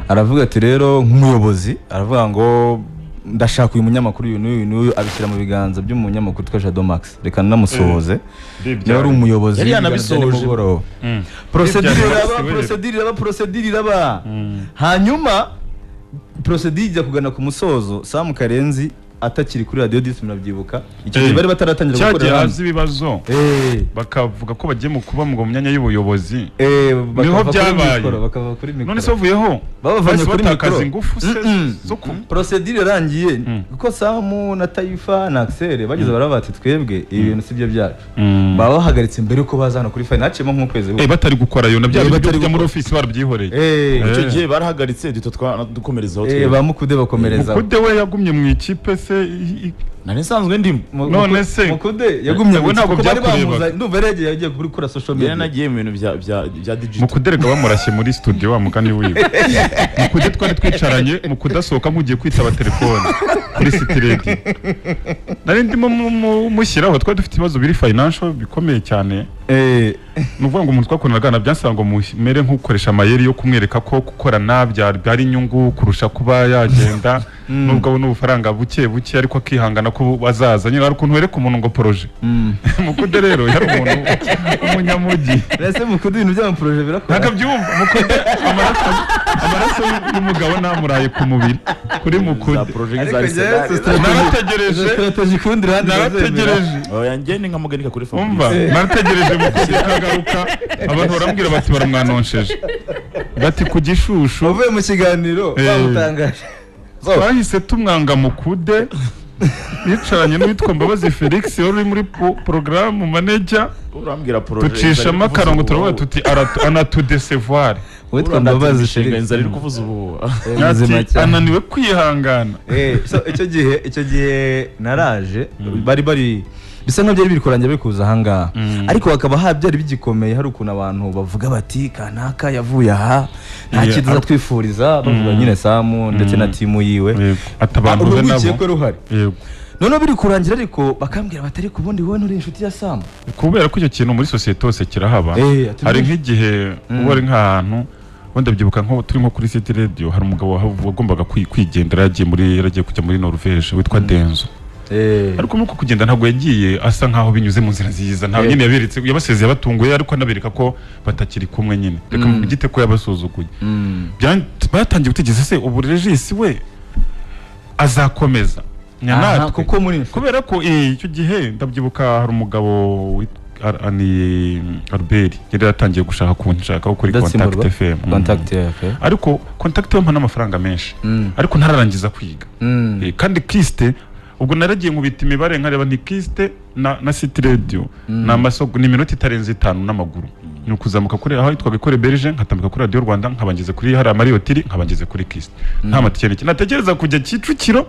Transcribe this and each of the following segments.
aravuga ati rero nk'umuyobozi aravuga ngo ndashaka uyu munyamakuru uyu n'uyu abishyira mu biganza by'umunyamakuru twa Jado Max reka namusohoze niba ari umuyobozi yari yanabisoje procedure iraba hanyuma procedure ijya kugana ku musozo Sam Karenzi atakiri kuri radio disi murabyibuka icyo gihe bari bataratangira gukora cyagiye ibibazo bakavuga ko bagiye mu kuba mu myanya y'ubuyobozi niho byabaye bakava kuri mikoro none se uvuyeho babavanye kuri mikoro ingufu se zo ku procedure irangiye kuko Samu na Taifa na Axel bagize barabati twebwe ibintu sibyo byacu baba bahagaritse mbere uko bazana kuri final hacemo nk'ukwezi batari gukora yo nabyo byo muri office barabyihoreye icyo gihe barahagaritse dukomerezaho ba Mukude bakomereza Mukude we yagumye mu ikipe se nari nsanzwe ndimo none se Mukude yagumye we ntabwo byakureba ndumva yagiye yagiye kuri social media nagiye mu bintu bya digital Mukude rega bamurashye muri studio wa mugani wiwe Mukude twari twicaranye Mukude asohoka mugiye kwitaba telefone kuri City Radio nari ndimo mushyiraho twari dufite ibibazo biri financial bikomeye cyane nuvuga ngo umuntu twakoranaga byansanga ngo mere nk'ukoresha amayeri yo kumwereka ko gukora byari inyungu kurusha kuba yagenda nubwo abona ubufaranga buke ariko akihangana ko bazaza nyine ari ukuntu wereka umuntu ngo projet Mukude rero yari umuntu umunyamugi ese Mukude ibintu bya projet birakora nakabyumva Mukude amaraso y'umugabo namuraye ku mubiri kuri Mukude narategereje oya ngende nkamuganika kuri phone narategereje Mukude kagaruka abantu barambwira bati baramwanonsheje bati ku gishushu uvuye mu kiganiro bamutangaje bahise tumwanga Mukude yicaranye n'uwitwa Mbabazi Felix uri muri programme manager urambwira projet tucishamo akarongo turavuga tuti anatudesevoir witwa Mbabazi Felix nzari kuvuza ubu ananiwe kwihangana so icyo gihe naraje bari bisa nka byari birikoranye bikuza hanga ariko bakaba habyari bigikomeye hari ukuntu abantu bavuga bati kanaka yavuye aha nta kiduza twifuriza bavuga nyine Samu ndetse na timu yiwe atabantu be nabo none biri kurangira ariko bakambwira batari kubundi wowe nturi inshuti ya Samu kubera ko icyo kintu muri societe hose kirahaba hari nk'igihe uba ari nk'ahantu wenda byibuka nko turi nko kuri City Radio hari umugabo wagombaga kwigendera yaragiye kujya muri Norvège witwa Denzo ariko muko kugenda ntabwo yagiye asa nkaho binyuze mu nzira nziza nta nyine yaberetse yabasezeye batunguye ariko nabereka ko batakiri kumwe nyine reka mugite ko yabasuzuguye batangiye gutegeza se ubu Regis we azakomeza nyanatwe kuko muri kubera ko icyo gihe ndabyibuka hari umugabo ani Albert yari yatangiye gushaka kunshaka kuri Contact FM ariko Contact FM n'amafaranga menshi ariko ntararangiza kwiga kandi Kiste ubwo naragiye nkubita imibare nkareba ni Kiste na City Radio n'amasogo ni minota itarenze 5 n'amaguru ni ukuzamuka kuri aho yitwaga kuri Belge nkatambika kuri Radio Rwanda nkabangeze kuri hari Marriott nkabangeze kuri Kiste nta matike natekereza kujya Kicukiro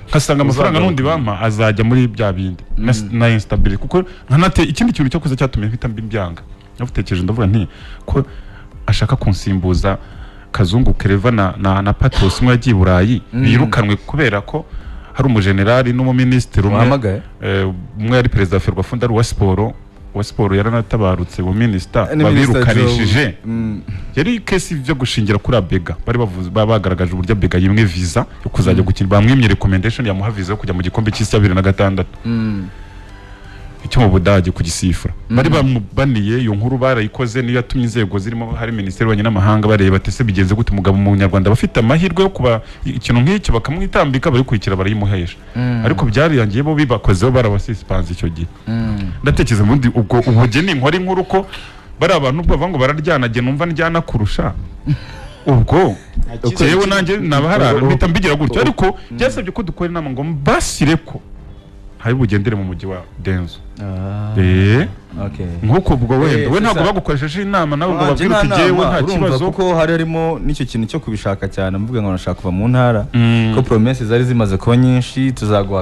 nkasanga amafaranga n'undi bampa azajya muri bya bindi na instability kuko nkanate ikindi kintu cyo kuza cyatumye mfita mbyanga navutekereje ndavuga nti ko ashaka kunsimbuza Kazungu Kereva na Patos mwe yagiye Burayi birukanwe kubera ko hari umujenerali n'umuministeri umwe yari president Ferwafa ndari wa sport yaranatabarutse mu minister babirukanishije yari kesi byo gushingira kuri Abega bari bagaragaje uburyo Abega yimwe visa yo kuzajya gukina bamwimye recommendation yamuha visa yo kujya mu gikombe cy'isi 2006 icyo mu Budage ku Gisifura bari bamubaniye iyo nkuru barayikoze niyo yatumye inzego zirimo hari ministeri wanye n'amahanga bareba batese bigenze gute umugabo mu Nyarwanda bafite amahirwe yo kuba ikintu nk'icyo bakamwitambika bari kwikira barayimuhesha ariko byari yangiye bo bibakozeho barabasispanze icyo gihe ndatekereza mundi ubwo ubugeni inkora inkuru ko bari abantu ubwo bavuga ngo bararyanage numva njyana kurusha ubwo yewe nanjye nabaharara mpita mbigira gutyo ariko byasabye ko dukora inama ngo mbasire ko hari bugendere mu mujyi wa Denzo nkuko ubwo we ntabwo bagukoresheje inama nawe ngo babwire uti jewe nta kibazo kuko harimo n'icyo kintu cyo kubishaka cyane mvuga ngo nashaka kuva mu ntara ko promesses zari zimaze kuba nyinshi tuzaguha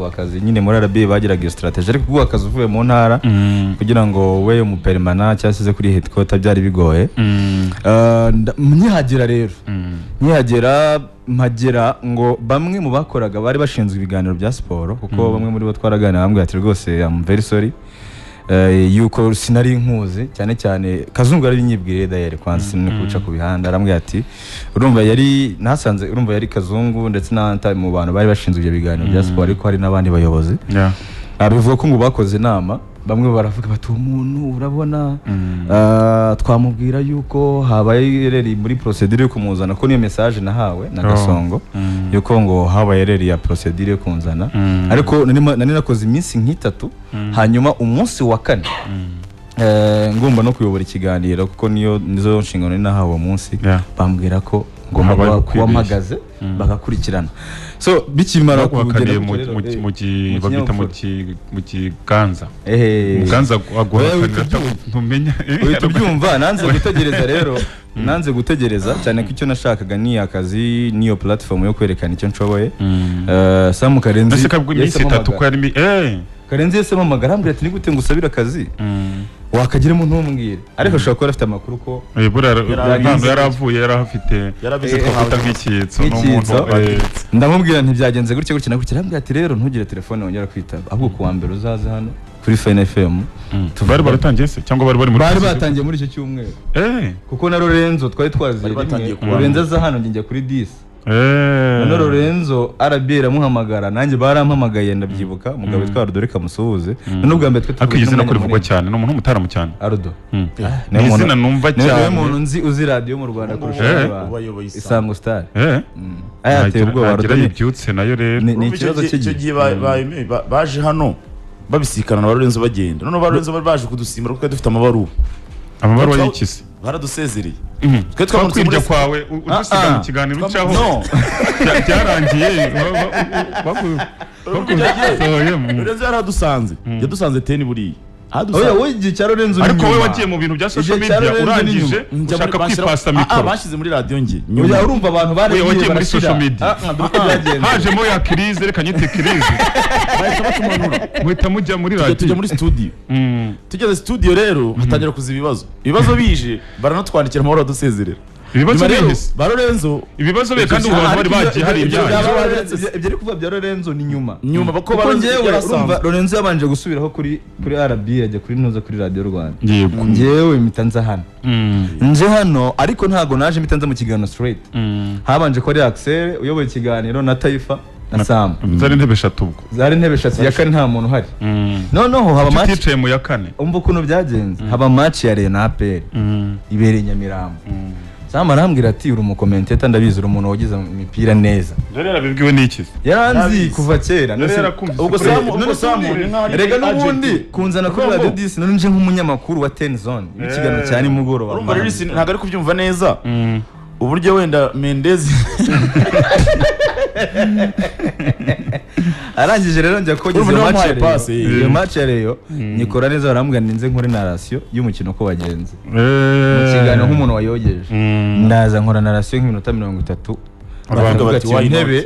akazi nyine muri RB bagiraga iyo strategy ariko kuguha akazi uvuye mu ntara kugira ngo we mu permanent cyasize kuri headquarter byari bigoye nyihagera rero mpagera ngo bamwe mu bakoraga bari bashinzwe ibiganiro bya siporo kuko bamwe muri bo twaraganira bambwiye ati rwose I'm very sorry yuko sinari nkuzi cyane cyane Kazungu ari nyibwire dayere kwansi ni kuca ku bihanda arambwira ati urumva yari nasanze urumva yari Kazungu ndetse n'anta mu bantu bari bashinzwe ibyo biganiro bya sport ariko hari n'abandi bayobozi bivuga ko ngo bakoze inama bamwe baravuga bati umuntu urabona twamubwira yuko habaye reri muri procedure yo kumuzana ko niyo message nahawe na Gasongo yuko ngo habaye reri ya procedure yo kunzana ariko nani nakoze iminsi nk'itatu hanyuma umunsi wa kane ngomba no kuyobora ikiganiro kuko nizo nshingano nahawe munsi bambwira ko ngomba kuba mpagaze bagakurikirana so bikimara kugera mu kiganza muganza aguhakanira ntumenya tubyumva nanze gutegereza cyane ko icyo nashakaga ni akazi niyo platform yo kwerekana icyo nshoboye Sam Karenzi Karenzi yasema amagara ati ni gute ngusabira akazi wakagiremo ntumbwire ariko ashobora kuba afite amakuru ko yaravuye yarafite twafata nk'icyitso n'umuntu ndamubwira ntibyagenze gutya gutya nagutya arambwira ati rero ntugire telefone wongera kwitaba ahubwo kuwa mbere uzaze hano kuri Fine FM bari baratangiye se cyangwa bari batangiye muri icyo cyumweru kuko na Lorenzo twari twaziye Lorenzo aza hano njye kuri 10 none Lorenzo RBR amuhamagara nanjye barampamagaye ndabyibuka umugabo witwa Ardo reka musuhuze none ubwa mbere twakigize no kurivugwa cyane no umuntu mutaramu cyane Ardo izina numva cyane niwe muntu nzi uzi radio mu Rwanda kurusha Isango Star ayateye ubwo Ardo yibyutse nayo rero ni ikibazo cy'igihe baje hano babisikana na Lorenzo bagenda none Lorenzo baje kudusimbura kuko dufite amabaruwa y'ikisi baradusezereye twe twamutsinda kwawe udusiga mu kiganiro cyaho byarangiye Lorenzo yaradusanze yadusanze 10 buriya oya wowe cyaro Lorenzo ariko wowe wagiye mu bintu bya social media urangije ushaka kwipasa mikoro bashyize muri radio nge oya urumva abantu bari wagiye muri social media hajemo ya crise reka nyite crise bahita batumanura muhita mujya muri radio tujya muri studio tugeze studio rero hatangira kuza ibibazo bije baranatwandikira amahoro adusezerera ibibazo bihise ba Lorenzo ibibazo be kandi ubu bari bagiye hari ibyo ari kuva bya Lorenzo ni nyuma bako urumva Lorenzo yabanje gusubiraho kuri RB ajya kuri Ntuza kuri Radio Rwanda ngewe mitanza hano nje hano ariko ntago naje mitanza mu kiganiro straight habanje ko ari Axel uyoboye ikiganiro na Taifa na Sam zari intebe eshatu ubwo zari intebe eshatu ya kane nta muntu uhari noneho haba match tuticaye mu ya kane umva ukuntu byagenze haba match ya Real na APR ibereye Nyamirambo Sam arambwira ati uri umukomenteta ndabizi uri umuntu wagize imipira neza rero yarabibwiwe n'iki yaranzi kuva kera ubwo Sam rega n'ubundi kunzana kuri Radio 10 none nje nk'umunyamakuru wa 10 zone ikiganiro cyane mugoroba urumva rero ntago ari kubyumva neza uburyo wenda Mendez arangije rero njya kogeza iyo match rero nikora neza barambwira ninze nkore narration y'umukino ko wagenze mu kiganiro nk'umuntu wayogeje ndaza nkora narration nk'iminota 30 baravuga bati intebe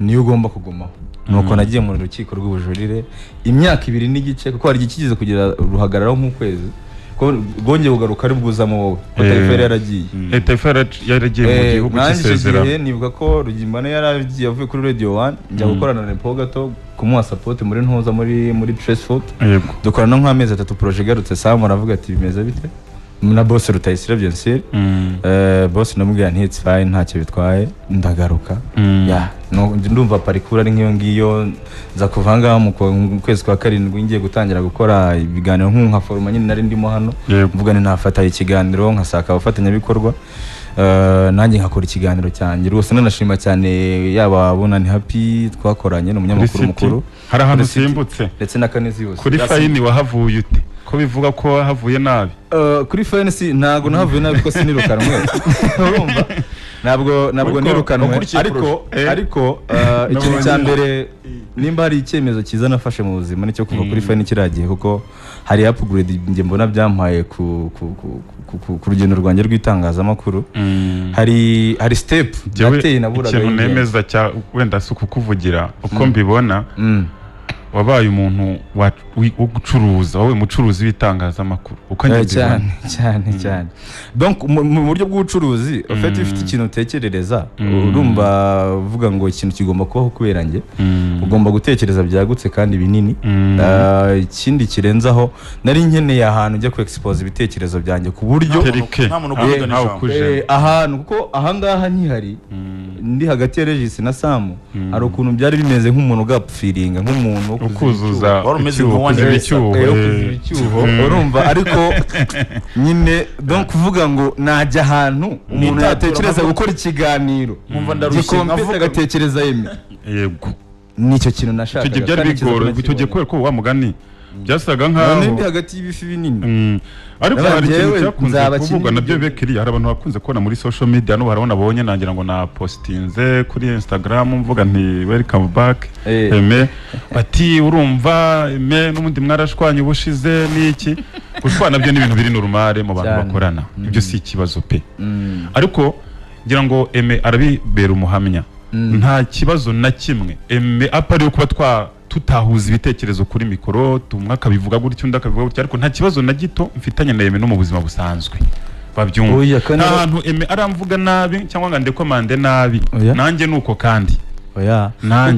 niyo ugomba kugumaho nuko nagiye mu rukiko rw'ubujurire imyaka 2 n'igice kuko hari ikigize kugira ruhagararaho nk'ukwezi ko gongeye kugaruka ari bwuzamo wowe Taifa yaragiye Taifa yaragiye mu gihugu cy'isezera nibuka ko Rugimbana yaragiye avuye kuri Radio 1 njya gukorana na Repo gato kumuha support muri Ntuza muri Trace Foot dukorana nk'amezi 3 projet garutse Sam aravuga ati bimeze bite na boss Rutayisire bien sûr boss namubwira nti it's fine ntacyo bitwaye ndagaruka ndumva parikura ari nk'iyo ngiyo za kuvanga mu kwezi kwa 7 ngiye gutangira gukora ibiganiro nka foruma nyine nari ndimo hano mvuga ni nafata ikiganiro nkasaka abafatanya bikorwa nanjye nkakora ikiganiro cyanjye rwose nanashima cyane yaba Bunani Happy twakoranye n'umunyamakuru mukuru hari ahantu simbutse ndetse na Kanezi yose kuri Fine wahavuye ute ko bivuga ko havuye nabi kuri Fine ntago nahavuye nabi ko sinirukanwe urumva ntabwo nirukanwe ariko ikintu cya mbere nimba hari icyemezo cyiza nafashe mu buzima nicyo kuva kuri Fine kiragiye kuko hari upgrade nge mbona byampaye ku rugendo rwanjye rw'itangazamakuru hari step nateye naburaga ikintu nemeza cya wenda suku kuvugira uko mbibona wabaye umuntu wo gucuruza wowe mucuruzi w'itangazamakuru cyane donc mu buryo bw'ubucuruzi ufite ikintu utekerereza urumva uvuga ngo ikintu kigomba kubaho kubera njye ugomba gutekereza byagutse kandi binini ikindi kirenzaho nari nkeneye ahantu ujya ku expose ibitekerezo byanjye ku buryo nta muntu uguhaganisha ahantu kuko ahangaha ntihari ndi hagati ya Regis na Sam hari ukuntu byari bimeze nk'umuntu ugapfiringa nk'umuntu ukuzuza icyuho urumva ariko nyine donc kuvuga ngo najya ahantu umuntu yatekereza gukora ikiganiro gikomplete agatekereza yego nicyo kintu nashaka icyo byari bigora icyo kubera ko wa mugani byasaga nkaho ndi hagati y'ibifi binini ariko hari ikintu cyakunze kuvugwa nabyo bekiriya hari abantu bakunze kubona muri social media no barabona bonye nangira ngo na postinze kuri Instagram mvuga nti welcome back eme bati urumva eme n'umundi mwarashwanye ubushize niki gushwana byo n'ibintu biri normale mu bantu bakorana ibyo si ikibazo pe ariko ngira ngo eme arabibera umuhamya nta kibazo na kimwe eme apari yo kuba tutahuza ibitekerezo kuri mikoro tumwe akabivuga gutyo undi akabivuga gutyo ariko nta kibazo na gito mfitanye na Eme no mu buzima busanzwe babyumva nta hantu Eme aramvuga nabi cyangwa ngo ndekomande nabi nanjye nuko kandi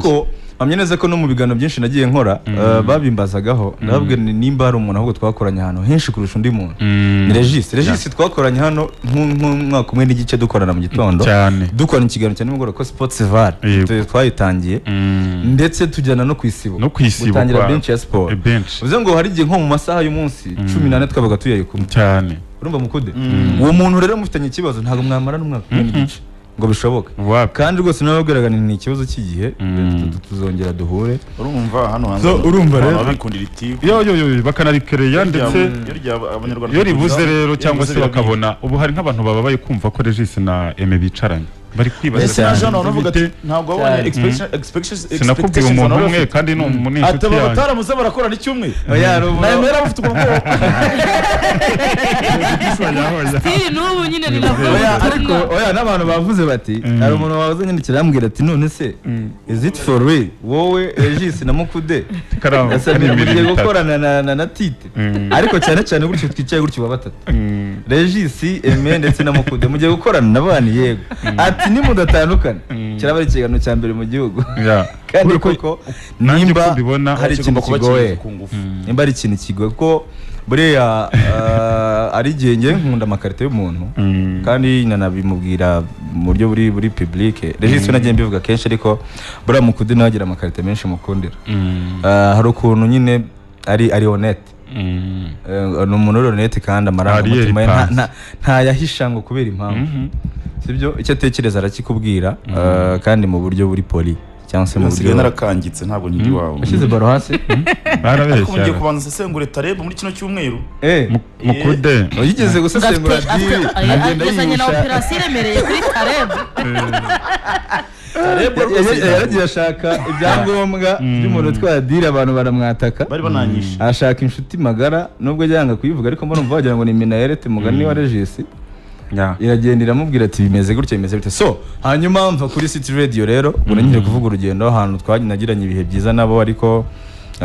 kuko amye neza ko no mu bigano byinshi nagiye nkora babimbazagaho ndababwira nimba hari umuntu ahubwo twakoranye hano henshi kurusha undi muntu ni Regis twakoranye hano nk'umwaka umwe n'igice dukorana mu gitondo dukora ikiganiro cyane nimugoroba ko Sports Var twayitangiye ndetse tujyana no kwisibo gutangira bench ya sport uvuze ngo hari igihe nko mu masaha y'umunsi 18 twabaga tuyaye kumwe cyane urumva mukude uwo muntu rero mufitanye ikibazo ntago mwamara n'umwaka umwe n'igice ngo bishoboke kandi rwose nababwiraga ni ikibazo cy'igihe tuzongera duhure urumva hano hanze urumva rero abikundira TV yo bakanarikereya ndetse yo ribuze rero cyangwa se bakabona ubu hari nk'abantu bababaye kumva ko Regis na Eme bicaranye bari kwibaza ntabwo wabonye expectations sinakubwiye umuntu umwe kandi ni umuntu inshuti yanjye bataramuze barakorana icyumwe nayo bafite ubwoba n'ubu nyine riravuga ariko n'abantu bavuze bati hari umuntu wazanye n'ikirambwira ati none se is it for real wowe Regis na Mukude mugiye gukorana na Tite ariko cyane gutyo twicaye gutyo ba batatu Regis Eme ndetse na Mukude mugiye gukorana nabani yego ati ni mudatandukana kiraba ari ikiganiro cya mbere mu gihugu kandi koko nimba hari ikintu kigoye nimba ari ikintu kigoye ko buriya ari igihe ngiye nkunda amakarita y'umuntu kandi nanabimubwira mu buryo buri public Regis nagiye mbivuga kenshi ariko buriya Mukude nagira amakarita menshi mukundira hari ukuntu nyine ari honnête ni umuntu honnête kandi amarangamutima nta yahisha ngo kubera impamvu sibyo icyo atekereza arakikubwira kandi mu buryo buri poli cyangwa se mu buryo narakangitse ntabwo nkiri wawe ushyize baro hasi ariko mugiye kubanza sesengure Tareb muri kino cyumweru Mukude yigeze gusesengura diri agezanye na operation iremereye kuri Tareb yaragiye ashaka ibyangombwa by'umuntu utwara diri abantu baramwataka bari bananyisha ashaka inshuti magara nubwo yanga kuyivuga ariko mbona wagira ngo ni Minayerete mugani wa Regis iragenda iramubwira ati bimeze gutya bimeze bite so hanyuma mva kuri City Radio rero urangije kuvuga urugendo ahantu twagiranye ibihe byiza nabo ariko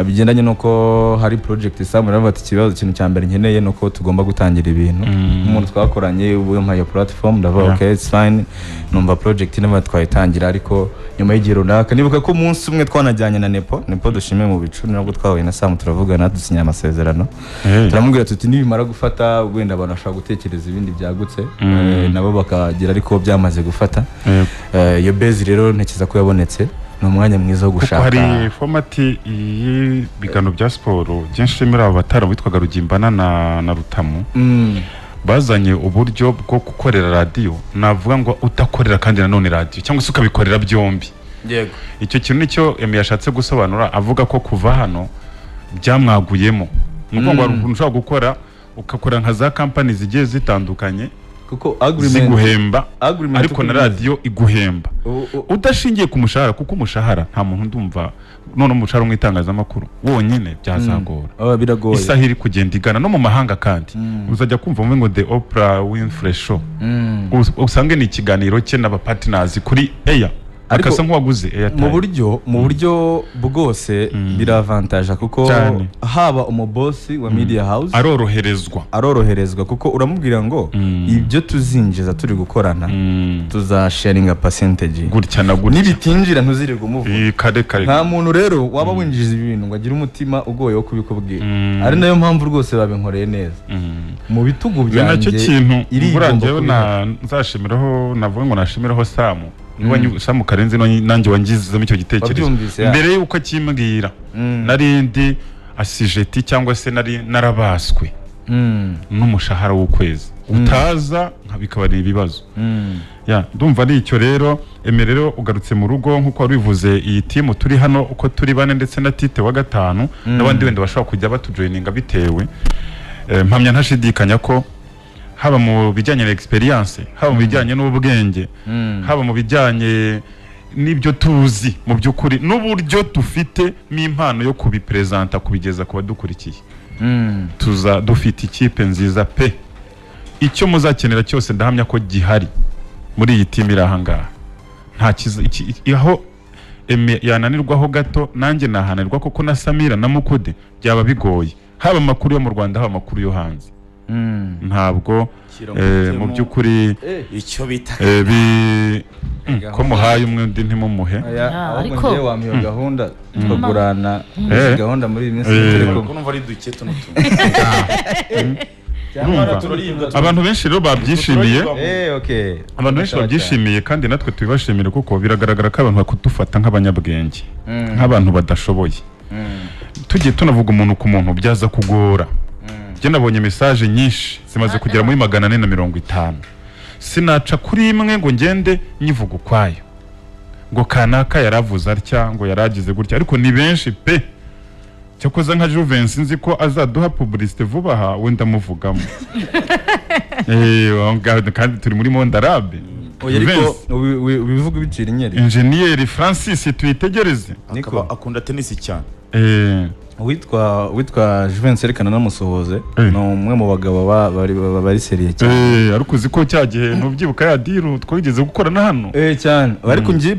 bigendanye nuko hari project Samuel aravuga ati ikibazo ikintu cya mbere nkeneye nuko tugomba gutangira ibintu umuntu twakoranye ubu mpaye platform ndavuga okay it's fine numva project n'aba twayitangira ariko nyuma y'igihe runaka nibuka ko umunsi umwe twanajyanye na Nepo dushime mu bicu nabwo twahuye na Sam turavugana dusinya amasezerano turamubwira tuti nibimara gufata wenda abantu bashaka gutekereza ibindi byagutse nabo bakagira ariko byamaze gufata iyo base rero ntekereza ko yabonetse ni umwanya mwiza wo gushaka hari format y'ibigano bya siporo byinshi muri abo batara witwaga Rugimbana na Rutamu bazanye uburyo bwo gukorera radio navuga ngo utakorera kandi nanone radio cyangwa se ukabikorera byombi yego icyo kintu nicyo Eme yashatse gusobanura avuga ko kuva hano byamwaguyemo nuko ngo ushobora gukora ukakora nka za company zigiye zitandukanye kuko agreement guhemba ariko na radio iguhemba udashingiye ku mushahara kuko umushahara nta muntu ndumva none umushahara umwitangazamakuru wonyine byazagora biragoye isahiri kugenda igana no mu mahanga kandi uzajya kumva ngo The Oprah Winfrey Show usange ni ikiganiro cye n'aba partners kuri Air akasa nk'uwaguze Airtime mu buryo bwose biravantaje kuko haba umubosi wa media house aroroherezwa kuko uramubwira ngo ibyo tuzinjiza turi gukorana tuzasharinga percentage gutya na gutya nibitinjira ntuzirirwa umuvuga kare nta muntu rero waba winjiza ibintu ngo agire umutima ugoye wo kubikubwira ari nayo mpamvu rwose babinkoreye neza mu bitugu byanjye nacyo kintu burangiyeho nzashimiraho navuga ngo nashimiraho Samu Karenzi nanjye wangizemo icyo gitekerezo mbere yuko akimbwira narindi asijeti cyangwa se narabaswe n'umushahara w'ukwezi utaza bikabari ibibazo ndumva ari icyo rero emerero ugarutse mu rugo nkuko wari bivuze iyi timu turi hano uko turi bane ndetse na Tite wa gatanu n'abandi wenda bashobora kujya batujoininga bitewe mpamya ntashidikanya ko haba mu bijyanye na experience haba mu bijyanye n'ubwenge haba mu bijyanye n'ibyo tuzi mu by'ukuri n'uburyo dufite n'impano yo kubipresenta kubigeza ku badukurikiye dufite ikipe nziza pe icyo muzakenera cyose ndahamya ko gihari muri iyi timu iri ahangaha aho yananirwaho gato nanjye nahanirwa kuko na Samira na Mukude byaba bigoye haba amakuru yo mu Rwanda haba amakuru yo hanze ntabwo mu by'ukuri icyo bita ko muhaye umwe undi ntimumuhe ariko ngiye wamiyo gahunda twagurana gahunda muri iyi minsi ko numva ari duke tuno abantu benshi rero babyishimiye abantu benshi babyishimiye kandi natwe tubibashimire kuko biragaragara ko abantu bakudufata nk'abanyabwenge nk'abantu badashoboye tugiye tunavuga umuntu ku muntu byaza kugora njye nabonye message nyinshi zimaze kugera muri 450 sinaca kuri imwe ngo ngende nyivuga ukwayo ngo kanaka yaravuze atya ngo yaragize gutya ariko ni benshi pe cyakoze nka Juventus nzi ko azaduha publicité vuba aha wenda muvugamo kandi turi muri Monde Arabe ubivuga bicira inyeri Engineer Francis tuyitegereze akunda tennis cyane witwa Juventus erekana namusohoze no umwe mu bagabo bari seriye cyane ariko uzi ko cyagihe ntubyibuka ya deal twigeze gukora na hano cyane ariko ngiye